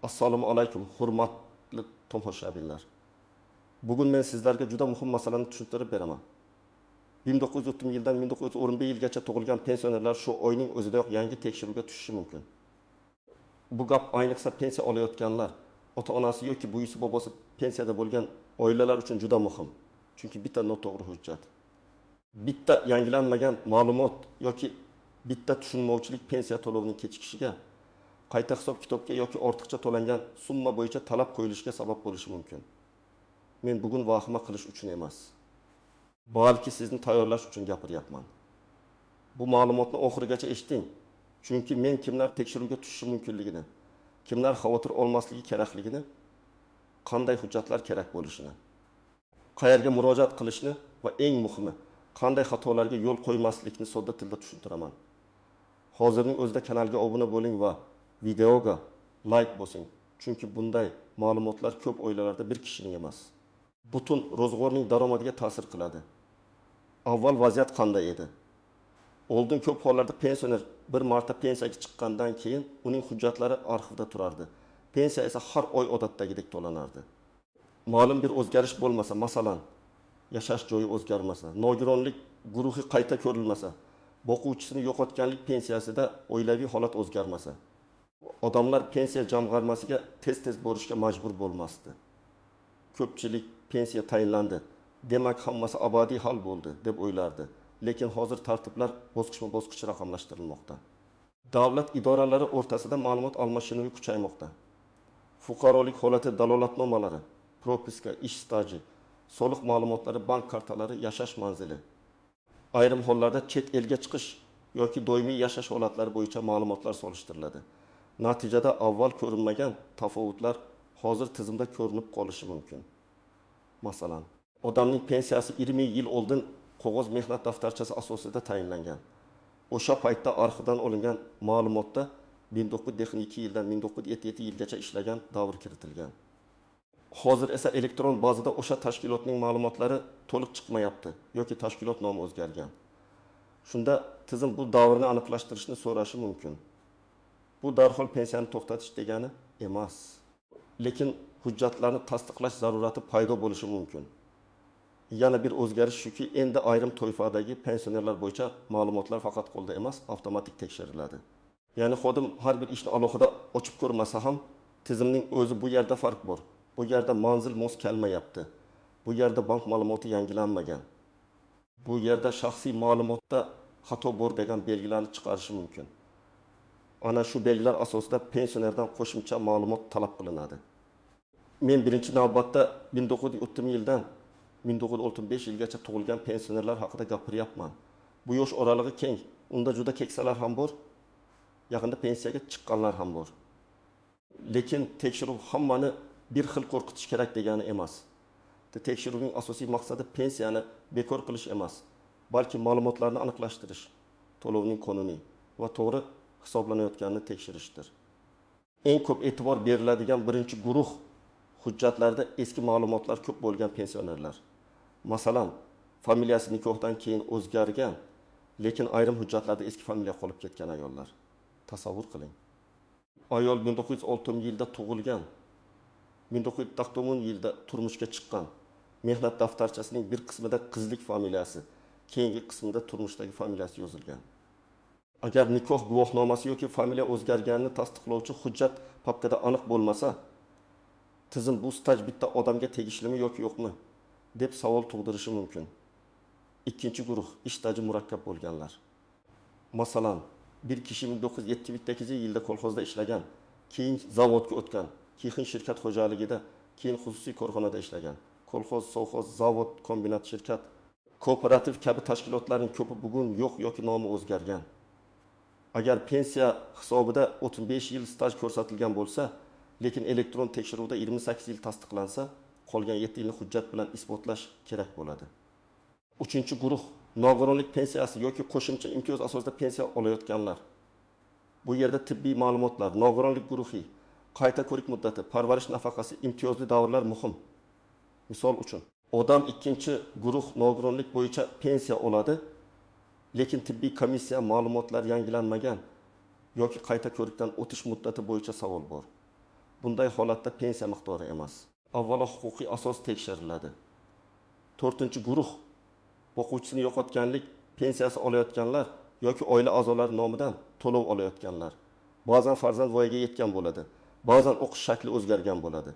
Assalomu alaykum, hurmatli tomoshabinlar. Bugun men sizlarga juda muhim masalani tushuntirib beraman. 1930 yildan 1911 yilgacha tug'ilgan pensionerlar shu oyning o'zidayoq yangi tekshiruvga tushishi mumkin. Bu gap ayniqsa pensiya olayotganlar, ota-onasi yoki buyisi bobosi pensiyada bo'lgan oilalar uchun juda muhim. Chunki bitta noto'g'ri hujjat, bitta yangilanmagan ma'lumot yoki bitta tushunmovchilik pensiya to'lovining kechikishiga, qayta hisob kitobga yoki ortiqcha to'langan summa bo'yicha talab qo'yilishiga sabab bo'lishi mumkin. Men bugun vahima qilish uchun emas, balki sizni tayyorlash uchun gapiryapman. Bu ma'lumotni oxirigacha eshiting. Chunki men kimlar tekshiruvga tushishi mumkinligini, kimlar xavotir olmasligi kerakligini, qanday hujjatlar kerak bo'lishini, qayerga murojaat qilishni va eng muhimi, qanday xatolarga yo'l qo'ymaslikni sodda tilda tushuntiraman. Hozirning o'zida kanalga obuna bo'ling va videoga like bosing. Chunki bunday ma'lumotlar ko'p oilalarda bir kishining emas, butun ro'zg'orning daromadiga ta'sir qiladi. Avval vaziyat qanday edi? Oldin ko'p hollarda pensioner bir marta pensiyaga chiqqandan keyin uning hujjatlari arxivda turardi. Pensiya esa har oy odatdagidek to'lanardi. Ma'lum bir o'zgarish bo'lmasa, masalan, yashash joyi o'zgarmasa, nogironlik guruhi qayta ko'rilmasa, boquvchisini yo'qotganlik pensiyasida oilaviy holat o'zgarmasa, odamlar pensiya jamg'armasiga tez-tez borishga majbur bo'lmasdi. Ko'pchilik pensiya tayinlandi, demak hammasi abadiy hal bo'ldi deb o'ylardi. Lekin hozir tartiblar bosqichma-bosqich raqamlashtirilmoqda. Davlat idoralari o'rtasida ma'lumot almashinuvi kuchaymoqda. Fuqarolik holati dalolatnomalari, propiska, ish staji, soliq ma'lumotlari, bank kartalari, yashash manzili, ayrim hollarda chet elga chiqish yoki doimiy yashash holatlari bo'yicha ma'lumotlar solishtiriladi. Natijada avval ko'rinmagan tafovutlar hozir tizimda ko'rinib qolishi mumkin. Masalan, odamning pensiyasi 20 yil oldin qog'oz mehnat daftarchasi asosida tayinlangan. O'sha paytda arxivdan olingan ma'lumotda 1902 yildan 1977 yilgacha ishlagan davr kiritilgan. Hozir esa elektron bazada o'sha tashkilotning ma'lumotlari to'liq chiqmayapti yoki tashkilot nomi o'zgargan. Shunda tizim bu davrni aniqlashtirishni so'rashi mumkin. Bu darhol pensiyani to'xtatish degani emas. Lekin hujjatlarni tasdiqlash zarurati paydo bo'lishi mumkin. Yana bir o'zgarish shuki, endi ayrim toifadagi pensionerlar bo'yicha ma'lumotlar faqat qo'lda emas, avtomatik tekshiriladi. Ya'ni xodim har bir ishni alohida ochib ko'rmasa ham, tizimning o'zi bu yerda farq bor. Bu yerda manzil mos kelmayapti. Bu yerda bank ma'lumoti yangilanmagan. Bu yerda shaxsiy ma'lumotda xato bor degan belgilarni chiqarishi mumkin. Ana shu belgilar asosida pensionerdan qo'shimcha ma'lumot talab qilinadi. Men birinchi navbatda 1930 yildan 1935 yilgacha tug'ilgan pensionerlar haqida gapiryapman. Bu yosh oralig'i keng. Unda juda keksalar ham bor, yaqinda pensiyaga chiqqanlar ham bor. Lekin tekshiruv hammani bir xil qo'rqitish kerak degani emas. Tekshiruvning asosiy maqsadi pensiyani bekor qilish emas, balki ma'lumotlarni aniqlashtirish, to'lovning qonuniy va to'g'ri hisoblanayotganini tekshirishdir. Eng ko'p e'tibor beriladigan birinchi guruh hujjatlarda eski ma'lumotlar ko'p bo'lgan pensionerlar. Masalan, familiyasi nikohdan keyin o'zgargan, lekin ayrim hujjatlarda eski familiya qolib ketgan ayollar. Tasavvur qiling. Ayol 1906 yilda tug'ilgan, 1990 yilda turmushga chiqqan. Mehnat daftarchasining bir qismida qizlik familiyasi, keyingi qismida turmushdagi familiyasi yozilgan. Agar nikoh guvohnomasi yoki familiya o'zgarganini tasdiqlovchi hujjat papkada aniq bo'lmasa, tizim bu staj bitta odamga tegishlimi yoki yo'qmi deb savol tug'dirishi mumkin. Ikkinchi guruh ish staji murakkab bo'lganlar. Masalan, bir kishi 1978 yilda kolxozda ishlagan, keyin zavodga o'tgan, keyin shirkat xo'jaligida, keyin xususiy korxonada ishlagan. Kolxoz, sovxoz, zavod, kombinat, shirkat, kooperativ kabi tashkilotlarning ko'pi bugun yo'q yoki nomi o'zgargan. Agar pensiya hisobida 35 yil staj ko'rsatilgan bo'lsa, lekin elektron tekshiruvda 28 yil tasdiqlansa, qolgan 7 yilni hujjat bilan isbotlash kerak bo'ladi. Uchinchi guruh nogironlik pensiyasi yoki qo'shimcha imtiyoz asosida pensiya olayotganlar. Bu yerda tibbiy ma'lumotlar, nogironlik guruhi, qayta ko'rik muddati, parvarish nafaqasi, imtiyozli davrlar muhim. Misol uchun, odam ikkinchi guruh nogironlik bo'yicha pensiya oladi, lekin tibbiy komissiya ma'lumotlar yangilanmagan yoki qayta ko'rikdan o'tish muddati bo'yicha savol bor. Bunday holatda pensiya miqdori emas. Avvalo huquqiy asos tekshiriladi. 4-guruh o'quvchisini yo'qotganlik pensiyasi olayotganlar yoki oila a'zolari nomidan to'lov olayotganlar. Ba'zan farzand voyaga yetgan bo'ladi. Ba'zan o'qish shakli o'zgargan bo'ladi.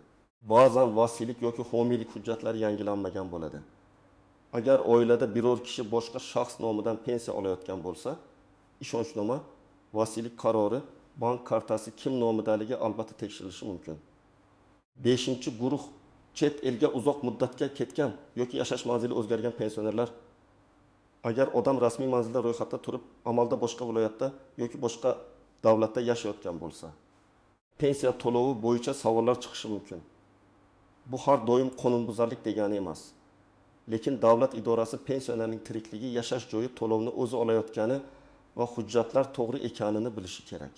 Ba'zan vasiylik yoki homiylik hujjatlari yangilanmagan bo'ladi. Agar oilada biror kishi boshqa shaxs nomidan pensiya olayotgan bo'lsa, ishonchnoma, vasiylik qarori, bank kartasi kim nomidaligi albatta tekshirilishi mumkin. 5-guruh chet elga uzoq muddatga ketgan yoki yashash manzili o'zgargan pensionerlar. Agar odam rasmiy manzilda ro'yxatda turib, amalda boshqa viloyatda yoki boshqa davlatda yashayotgan bo'lsa, pensiya to'lovi bo'yicha savollar chiqishi mumkin. Bu har doim qonunbuzarlik degani emas. Lekin davlat idorasi pensionerning tirikligi, yashash joyi to'lovni o'zi olayotgani va hujjatlar to'g'ri ekanini bilishi kerak.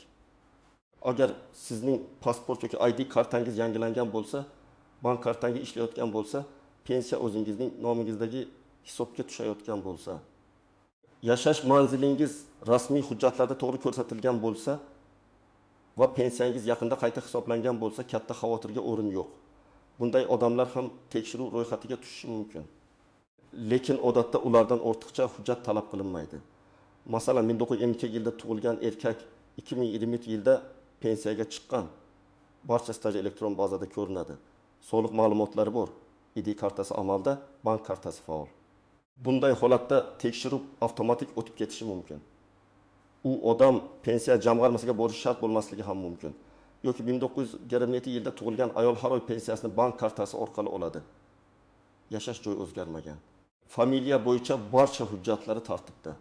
Agar sizning pasport yoki ID kartangiz yangilangan bo'lsa, bank kartangiz ishlayotgan bo'lsa, pensiya o'zingizning nomingizdagi hisobga tushayotgan bo'lsa, yashash manzilingiz rasmiy hujjatlarda to'g'ri ko'rsatilgan bo'lsa va pensiyangiz yaqinda qayta hisoblangan bo'lsa, katta xavotirga o'rin yo'q. Bunday odamlar ham tekshiruv ro'yxatiga tushishi mumkin. Lekin odatda ulardan ortiqcha hujjat talab qilinmaydi. Masalan, 1952 yilda tug'ilgan erkak 2020 yilda pensiyaga chiqqan. Barcha staji elektron bazada ko'rinadi. Soliq ma'lumotlari bor. ID kartasi amalda, bank kartasi faol. Bunday holatda tekshiruv avtomatik o'tib ketishi mumkin. U odam pensiya jamg'armasiga borish shart bo'lmasligi ham mumkin. Yoki 1927 yilda tug'ilgan ayol har oy pensiyasini bank kartasi orqali oladi. Yashash joyi o'zgarmagan. Familiya bo'yicha barcha hujjatlari tartibda.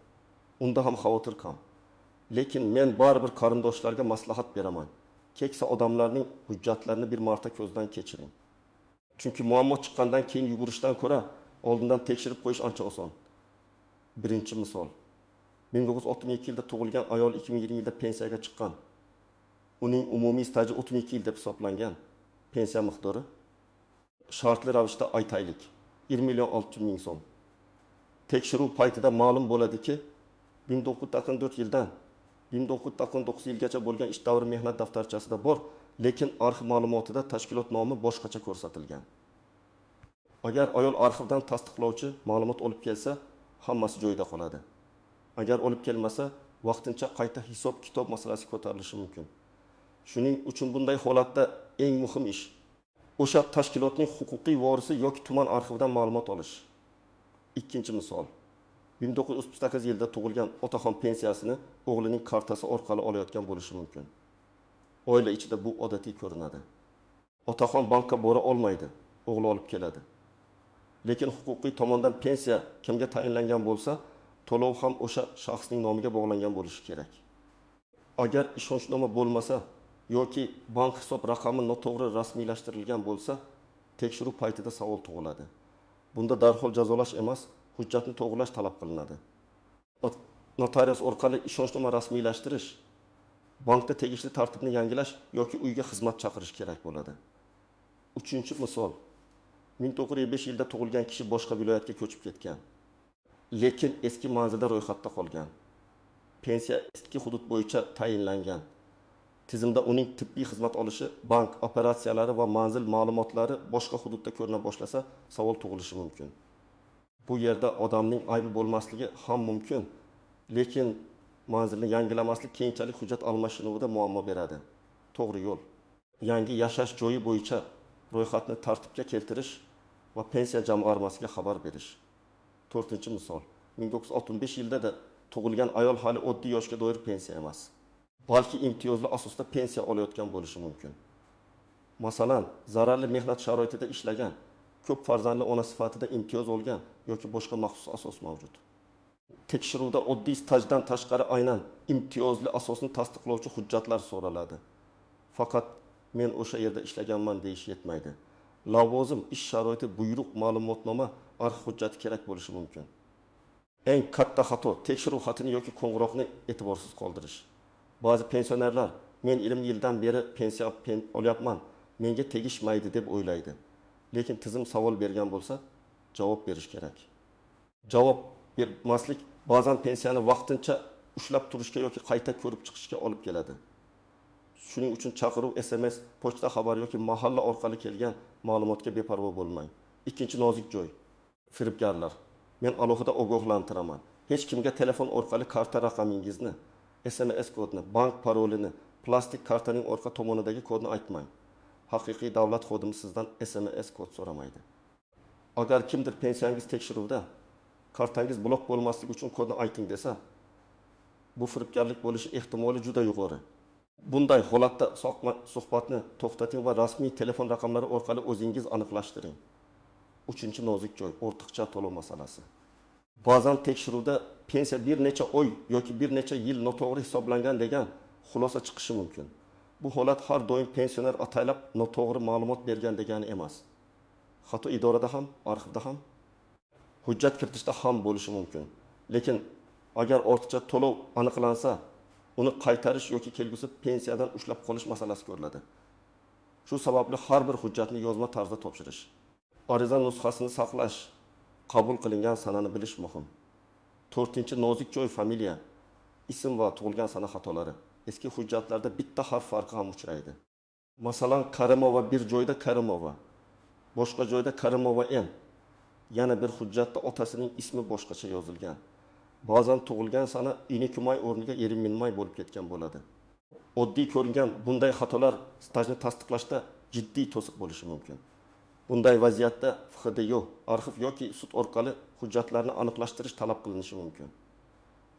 Unda ham xavotir kam. Lekin men baribir qarindoshlarga maslahat beraman. Keksa odamlarning hujjatlarini bir marta ko'zdan kechiring. Chunki muammo chiqqandan keyin yugurishdan ko'ra oldindan tekshirib qo'yish ancha oson. Birinchi misol. 1962 yilda tug'ilgan ayol 2020 yilda pensiyaga chiqqan. Uning umumiy staji 32 yil deb hisoblangan. Pensiya miqdori shartli ravishda aytaylik 20.600.000 so'm. Tekshiruv paytida ma'lum bo'ladiki, 1994 yildan 1999 yilgacha bo'lgan ish davri mehnat daftarchasida bor, lekin arxiv ma'lumotida tashkilot nomi boshqacha ko'rsatilgan. Agar ayol arxivdan tasdiqlovchi ma'lumot olib kelsa, hammasi joyida qoladi. Agar olib kelmasa, vaqtincha qayta hisob-kitob masalasi ko'tarilishi mumkin. Shuning uchun bunday holatda eng muhim ish o'sha tashkilotning huquqiy vorisi yoki tuman arxividan ma'lumot olish. Ikkinchi misol. 1938 yilda tug'ilgan otaxon pensiyasini o'g'lining kartasi orqali olayotgan bo'lishi mumkin. Oila ichida bu odatiy ko'rinadi. Otaxon bankka bora olmaydi, o'g'li olib keladi. Lekin huquqiy tomondan pensiya kimga tayinlangan bo'lsa, to'lov ham o'sha shaxsning nomiga bog'langan bo'lishi kerak. Agar ishonchnoma bo'lmasa yoki bank hisob raqami noto'g'ri rasmiylashtirilgan bo'lsa, tekshiruv paytida savol tug'iladi. Bunda darhol jazolash emas, hujjatni to'g'rilash talab qilinadi. Notarius orqali ishonchnoma rasmiylashtirish, bankda tegishli tartibni yangilash yoki uyga xizmat chaqirish kerak bo'ladi. Uchinchi misol. 1905 yilda tug'ilgan kishi boshqa viloyatga ko'chib ketgan. Lekin eski manzilda ro'yxatda qolgan. Pensiya eski hudud bo'yicha tayinlangan. Tizimda uning tibbiy xizmat olishi, bank operatsiyalari va manzil ma'lumotlari boshqa hududda ko'rina boshlasa, savol tug'ilishi mumkin. Bu yerda odamning aybi bo'lmasligi ham mumkin, lekin manzilni yangilamaslik keyinchalik hujjat almashinuvida muammo beradi. To'g'ri yo'l. Yangi yashash joyi bo'yicha ro'yxatni tartibga keltirish va pensiya jamg'armasiga xabar berish. 4-misol. 1965 yilda da tug'ilgan ayol hali oddiy yoshga doir pensiya emas, balki imtiyozli asosda pensiya olayotgan bo'lishi mumkin. Masalan, zararli mehnat sharoitida ishlagan, ko'p farzandli ona sifatida imtiyoz olgan yoki boshqa maxsus asos mavjud. Tekshiruvda oddiy stajdan tashqari aynan imtiyozli asosni tasdiqlovchi hujjatlar so'raladi. Faqat men o'sha yerda ishlaganman deyish yetmaydi. Lavozim, ish sharoiti, buyruq, ma'lumotnoma, arxiv hujjati kerak bo'lishi mumkin. Eng katta xato tekshiruv xatini yoki qo'ng'iroqni e'tiborsiz qoldirish. Ba'zi pensionerlar men 20 yildan beri pensiya olyapman, menga tegishmaydi deb o'ylaydi. Lekin tizim savol bergan bo'lsa, javob berish kerak. Javob bermaslik ba'zan pensiyani vaqtincha ushlab turishga yoki qayta ko'rib chiqishga olib keladi. Shuning uchun chaqiruv, SMS, pochta xabari yoki mahalla orqali kelgan ma'lumotga beparvo bo'lmang. Ikkinchi nozik joy. Firibgarlar. Men alohida ogohlantiraman. Hech kimga telefon orqali karta raqamingizni, SMS kodini, bank parolini, plastik kartaning orqa tomonidagi kodni aytmang. Haqiqiy davlat xodimi sizdan SMS kod so'ramaydi. Agar kimdir pensiyangiz tekshiruvda kartangiz blok bo'lmasligi uchun kodni ayting desa, bu firibgarlik bo'lishi ehtimoli juda yuqori. Bunday holatda suhbatni to'xtating va rasmiy telefon raqamlari orqali o'zingiz aniqlashtiring. Uchinchi nozik joy, ortiqcha to'lov masalasi. Ba'zan tekshiruvda pensiya bir necha oy yoki bir necha yil noto'g'ri hisoblangan degan xulosa chiqishi mumkin. Bu holat har doim pensioner ataylab noto'g'ri ma'lumot bergan degani emas. Xato idorada ham, arxivda ham, hujjat kiritishda ham bo'lishi mumkin. Lekin agar ortiqcha to'lov aniqlansa, uni qaytarish yoki kelgusi pensiyadan ushlab qolish masalasi ko'riladi. Shu sababli har bir hujjatni yozma tarzda topshirish, ariza nusxasini saqlash, qabul qilingan sanani bilish muhim. 4-chi nozik joy, familiya, ism va tug'ilgan sana xatolari. Eski hujjatlarda bitta harf farqi ham uchraydi. Masalan, Karimova bir joyda Karimova, boshqa joyda Karimova M. Yana bir hujjatda otasining ismi boshqacha yozilgan. Ba'zan tug'ilgan sana Inikumay o'rniga Erinminmay bo'lib ketgan bo'ladi. Oddiy ko'ringan bunday xatolar stajni tasdiqlashda jiddiy to'siq bo'lishi mumkin. Bunday vaziyatda FHDYO, arxiv yoki sud orqali hujjatlarni aniqlashtirish talab qilinishi mumkin.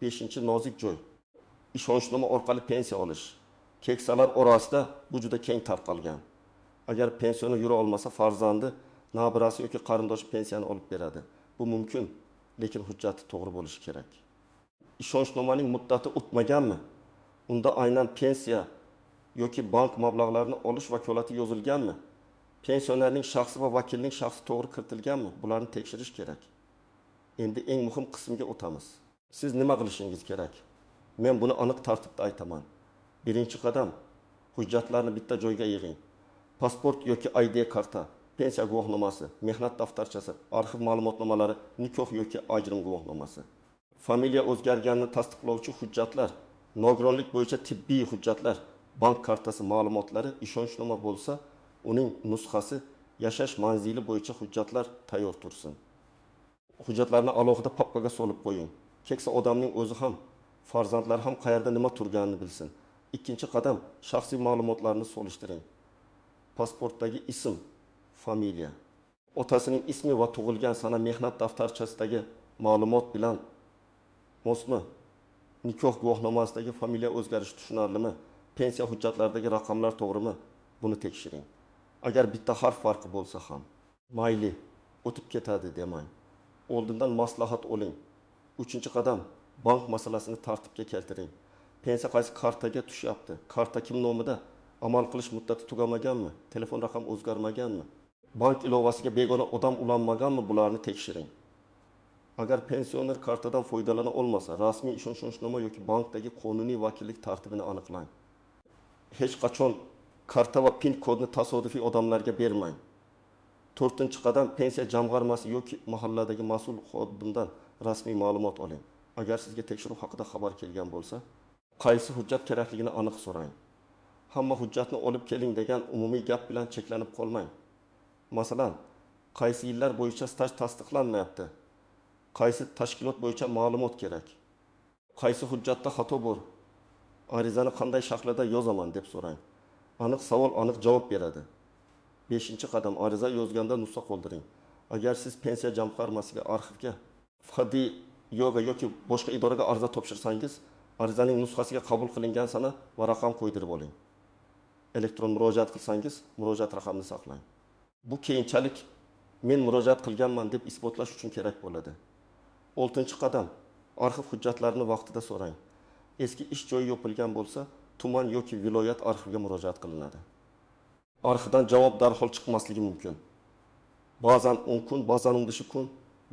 5-chi nozik joy. Ishonchnoma orqali pensiya olish. Keksalar orasida bu juda keng tarqalgan. Agar pensioni yura olmasa, farzandi, nabirasi yoki qarindoshi pensiyani olib beradi. Bu mumkin, lekin hujjati to'g'ri bo'lishi kerak. Ishonchnomaning muddati o'tmaganmi? Unda aynan pensiya yoki bank mablag'larini olish vakolati yozilganmi? Pensionerning shaxsi va vakilning shaxsi to'g'ri kiritilganmi? Bularni tekshirish kerak. Endi eng muhim qismga o'tamiz. Siz nima qilishingiz kerak? Men buni aniq tartibda aytaman. Birinchi qadam, hujjatlarni bitta joyga yig'ing. Pasport yoki ID karta, pensiya guvohnomasi, mehnat daftarchasi, arxiv ma'lumotnomalari, nikoh yoki ajrim guvohnomasi. Familiya o'zgarganini tasdiqlovchi hujjatlar, nogironlik bo'yicha tibbiy hujjatlar, bank kartasi ma'lumotlari, ishonchnoma bo'lsa, uning nusxasi, yashash manzili bo'yicha hujjatlar tayyor tursin. Hujjatlarni alohida papkaga solib qo'ying. Keksa odamning o'zi ham, farzandlar ham qayerda nima turganini bilsin. Ikkinchi qadam, shaxsiy ma'lumotlarni solishtiring. Pasportdagi ism, familiya, otasining ismi va tug'ilgan sana mehnat daftarchasidagi ma'lumot bilan mosmi? Nikoh guvohnomasidagi familiya o'zgarishi tushunarlimi? Pensiya hujjatlaridagi raqamlar to'g'rimi? Buni tekshiring. Agar bitta harf farqi bo'lsa ham, mayli, o'tib ketadi demang. Oldindan maslahat oling. 3-chi qadam, bank masalasini tartibga keltiring. Pensiya qaysi kartaga tushyapti? Karta kim nomida? Amal qilish muddati tugamaganmi? Telefon raqami o'zgarmaganmi? Bank ilovasiga begona odam ulanmaganmi? Bularni tekshiring. Agar pensioner kartadan foydalana olmasa, rasmiy ishonchnoma yoki bankdagi qonuniy vakillik tartibini aniqlang. Hech qachon karta va PIN kodni tasodifiy odamlarga bermang. 4-chi qadam, pensiya jamg'armasi yoki mahalladagi mas'ul xodimdan rasmiy ma'lumot oling. Agar sizga tekshiruv haqida xabar kelgan bo'lsa, qaysi hujjat kerakligini aniq so'rang. Hamma hujjatni olib keling degan umumiy gap bilan cheklanib qolmang. Masalan, qaysi yillar bo'yicha staj tasdiqlanmayapti? Qaysi tashkilot bo'yicha ma'lumot kerak? Qaysi hujjatda xato bor? Arizani qanday shaklda yozaman deb so'rang. Aniq savol aniq javob beradi. 5-chi qadam, ariza yozganda nusxa qoldiring. Agar siz pensiya jamg'armasiga, arxivga, FHDYO yoki boshqa idoraga ariza topshirsangiz, arizaning nusxasiga qabul qilingan sana va raqam qo'ydirib oling. Elektron murojaat qilsangiz, murojaat raqamini saqlang. Bu keyinchalik men murojaat qilganman deb isbotlash uchun kerak bo'ladi. 6-chi qadam, arxiv hujjatlarini vaqtida so'rang. Eski ish joyi yopilgan bo'lsa, tuman yoki viloyat arxiviga murojaat qilinadi. Arxivdan javob darhol chiqmasligi mumkin. Ba'zan 10 kun, ba'zan 15 kun,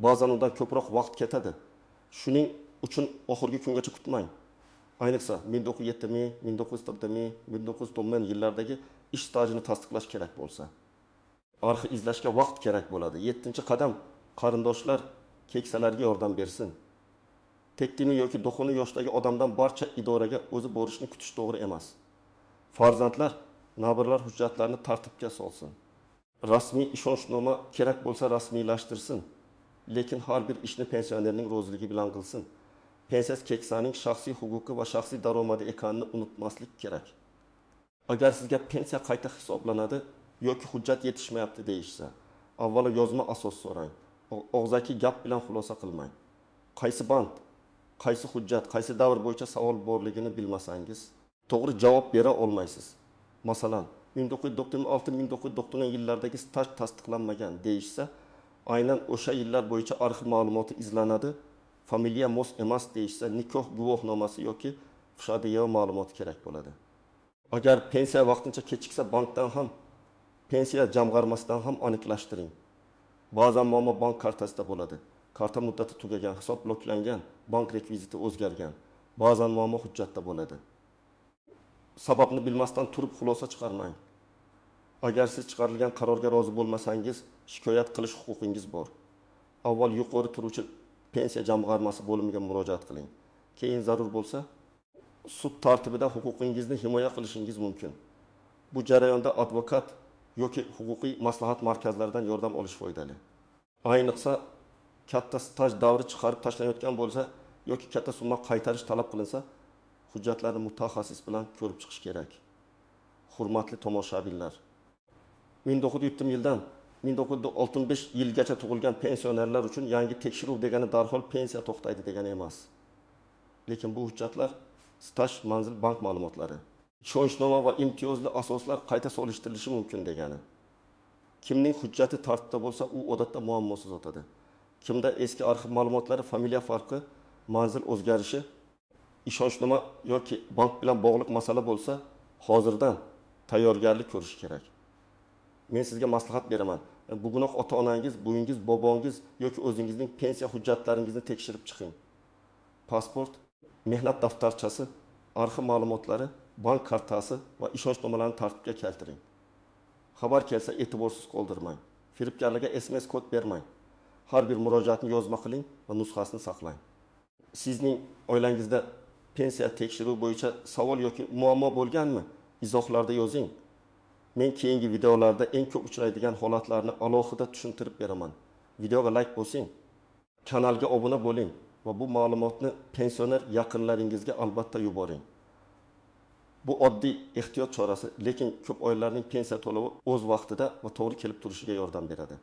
ba'zan undan ko'proq vaqt ketadi. Shuning uchun oxirgi kungacha kutmang. Ayniqsa 1970, 1940, 1990 yillardagi ish stajini tasdiqlash kerak bo'lsa, arxiv izlashga vaqt kerak bo'ladi. 7-chi qadam, qarindoshlar keksalarga yordam bersin. Tekdini yoki do'xini yoshdagi odamdan barcha idoraga o'zi borishni kutish to'g'ri emas. Farzandlar, nabirlar hujjatlarni tartibga solsin. Rasmiy ishonchnoma kerak bo'lsa rasmiylashtirsin. Lekin har bir ishni pensionerning roziligi bilan qilsin. Pensiya keksaning shaxsiy huquqi va shaxsiy daromadi ekanini unutmaslik kerak. Agar sizga pensiya qayta hisoblanadi yoki hujjat yetishmayapti deyishsa, avvalo yozma asos so'rang. Og'zaki gap bilan xulosa qilmang. Qaysi band, qaysi hujjat, qaysi davr bo'yicha savol borligini bilmasangiz, to'g'ri javob bera olmaysiz. Masalan, 1996-1990 yillardagi staj tasdiqlanmagan deyishsa, aynan o'sha yillar bo'yicha arxiv ma'lumoti izlanadi. Familiya mos emas deyishsa, nikoh guvohnomasi yoki FSHDYO ma'lumoti kerak bo'ladi. Agar pensiya vaqtincha kechiksa, bankdan ham, pensiya jamg'armasidan ham aniqlashtiring. Ba'zan muammo bank kartasida bo'ladi. Karta muddati tugagan, hisob bloklangan, bank rekviziti o'zgargan. Ba'zan muammo hujjatda bo'ladi. Sababni bilmasdan turib xulosa chiqarmang. Agar siz chiqarilgan qarorga rozi bo'lmasangiz, shikoyat qilish huquqingiz bor. Avval yuqori turuvchi pensiya jamg'armasi bo'limiga murojaat qiling. Keyin zarur bo'lsa, sud tartibida huquqingizni himoya qilishingiz mumkin. Bu jarayonda advokat yoki huquqiy maslahat markazlaridan yordam olish foydali. Ayniqsa, katta staj davri chiqarib tashlanayotgan bo'lsa yoki katta summa qaytarish talab qilinsa, hujjatlarni mutaxassis bilan ko'rib chiqish kerak. Hurmatli tomoshabinlar, 1970 yildan 1965 yilgacha tug'ilgan pensionerlar uchun yangi tekshiruv degani darhol pensiya to'xtaydi degani emas. Lekin bu hujjatlar staj, manzil, bank ma'lumotlari, ishonchnoma va imtiyozli asoslar qayta solishtirilishi mumkin degani. Kimning hujjati tartibda bo'lsa, u odatda muammosiz o'tadi. Kimda eski arxiv ma'lumotlari, familiya farqi, manzil o'zgarishi, ishonchnoma yoki bank bilan bog'liq masala bo'lsa, hozirdan tayyorgarlik ko'rish kerak. Men sizga maslahat beraman. Bugunoq ota-onangiz, buvinggiz, bobongiz yoki o'zingizning pensiya hujjatlaringizni tekshirib chiqing. Pasport, mehnat daftarchasi, arxiv ma'lumotlari, bank kartasi va ishonchnomalarni tartibga keltiring. Xabar kelsa e'tiborsiz qoldirmang. Firibgarlarga SMS kod bermang. Har bir murojaatni yozma qiling va nusxasini saqlang. Sizning oilangizda pensiya tekshiruvi bo'yicha savol yoki muammo bo'lganmi? Izohlarda yozing. Men keyingi videolarda eng ko'p uchraydigan holatlarni alohida tushuntirib beraman. Videoga like bosing, kanalga obuna bo'ling va bu ma'lumotni pensioner yaqinlaringizga albatta yuboring. Bu oddiy ehtiyot chorasi, lekin ko'p oilalarning pensiya to'lovi o'z vaqtida va to'g'ri kelib turishiga yordam beradi.